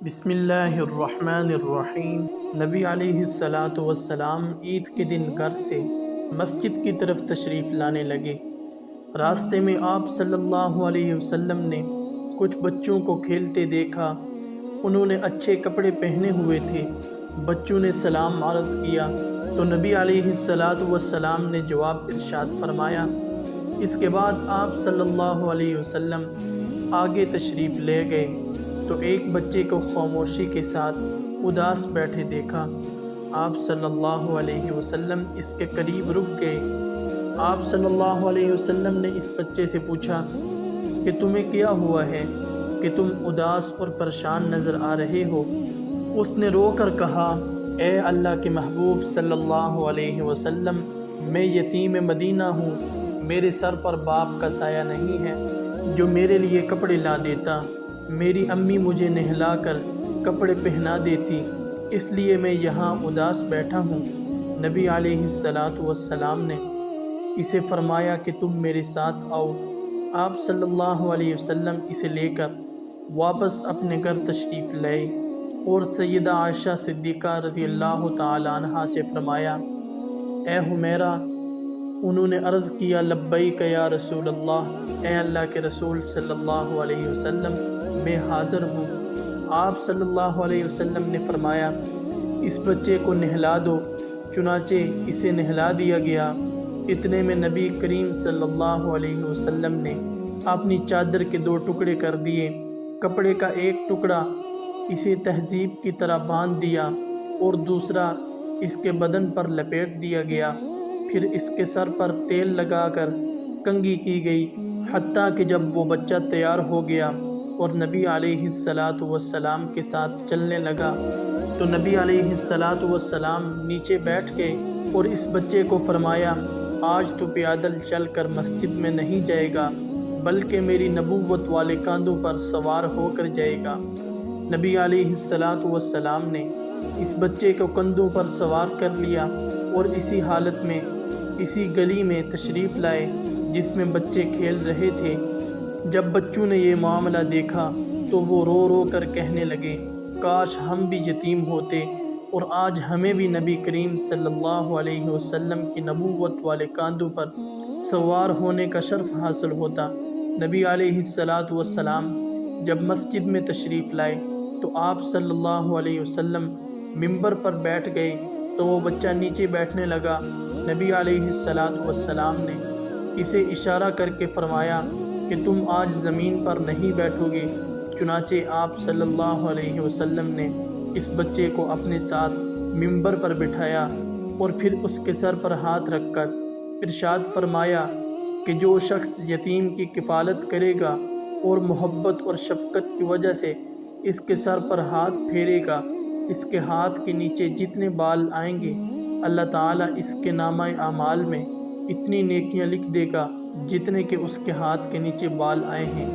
بسم اللہ الرحمن الرحیم۔ نبی علیہ السلام عید کے دن گھر سے مسجد کی طرف تشریف لانے لگے۔ راستے میں آپ صلی اللہ علیہ وسلم نے کچھ بچوں کو کھیلتے دیکھا۔ انہوں نے اچھے کپڑے پہنے ہوئے تھے۔ بچوں نے سلام عرض کیا تو نبی علیہ السلام نے جواب ارشاد فرمایا۔ اس کے بعد آپ صلی اللہ علیہ وسلم آگے تشریف لے گئے تو ایک بچے کو خاموشی کے ساتھ اداس بیٹھے دیکھا۔ آپ صلی اللہ علیہ وسلم اس کے قریب رک گئے۔ آپ صلی اللہ علیہ وسلم نے اس بچے سے پوچھا کہ تمہیں کیا ہوا ہے کہ تم اداس اور پریشان نظر آ رہے ہو؟ اس نے رو کر کہا، اے اللہ کے محبوب صلی اللہ علیہ وسلم، میں یتیم مدینہ ہوں۔ میرے سر پر باپ کا سایہ نہیں ہے جو میرے لیے کپڑے لا دیتا۔ میری امی مجھے نہلا کر کپڑے پہنا دیتی، اس لیے میں یہاں اداس بیٹھا ہوں۔ نبی علیہ السلام نے اسے فرمایا کہ تم میرے ساتھ آؤ۔ آپ صلی اللہ علیہ وسلم اسے لے کر واپس اپنے گھر تشریف لائے اور سیدہ عائشہ صدیقہ رضی اللہ تعالی عنہا سے فرمایا، اے حمیرہ۔ انہوں نے عرض کیا، لبیک یا رسول اللہ، اے اللہ کے رسول صلی اللہ علیہ وسلم، میں حاضر ہوں۔ آپ صلی اللہ علیہ وسلم نے فرمایا، اس بچے کو نہلا دو۔ چنانچہ اسے نہلا دیا گیا۔ اتنے میں نبی کریم صلی اللہ علیہ وسلم نے اپنی چادر کے 2 ٹکڑے کر دیے۔ کپڑے کا ایک ٹکڑا اسے تہذیب کی طرح باندھ دیا اور دوسرا اس کے بدن پر لپیٹ دیا گیا۔ پھر اس کے سر پر تیل لگا کر کنگھی کی گئی، حتیٰ کہ جب وہ بچہ تیار ہو گیا اور نبی علیہ السلام کے ساتھ چلنے لگا تو نبی علیہ السلام نیچے بیٹھ گئے اور اس بچے کو فرمایا، آج تو پیادل چل کر مسجد میں نہیں جائے گا بلکہ میری نبوت والے کاندھوں پر سوار ہو کر جائے گا۔ نبی علیہ السلام نے اس بچے کو کندھوں پر سوار کر لیا اور اسی حالت میں اسی گلی میں تشریف لائے جس میں بچے کھیل رہے تھے۔ جب بچوں نے یہ معاملہ دیکھا تو وہ رو رو کر کہنے لگے، کاش ہم بھی یتیم ہوتے اور آج ہمیں بھی نبی کریم صلی اللہ علیہ وسلم کی نبوت والے کاندھوں پر سوار ہونے کا شرف حاصل ہوتا۔ نبی علیہ السلام جب مسجد میں تشریف لائے تو آپ صلی اللہ علیہ وسلم منبر پر بیٹھ گئے تو وہ بچہ نیچے بیٹھنے لگا۔ نبی علیہ السلام نے اسے اشارہ کر کے فرمایا کہ تم آج زمین پر نہیں بیٹھو گے۔ چنانچہ آپ صلی اللہ علیہ وسلم نے اس بچے کو اپنے ساتھ منبر پر بٹھایا اور پھر اس کے سر پر ہاتھ رکھ کر ارشاد فرمایا کہ جو شخص یتیم کی کفالت کرے گا اور محبت اور شفقت کی وجہ سے اس کے سر پر ہاتھ پھیرے گا، اس کے ہاتھ کے نیچے جتنے بال آئیں گے اللہ تعالیٰ اس کے نامہ اعمال میں اتنی نیکیاں لکھ دے گا جتنے کہ اس کے ہاتھ کے نیچے بال آئے ہیں۔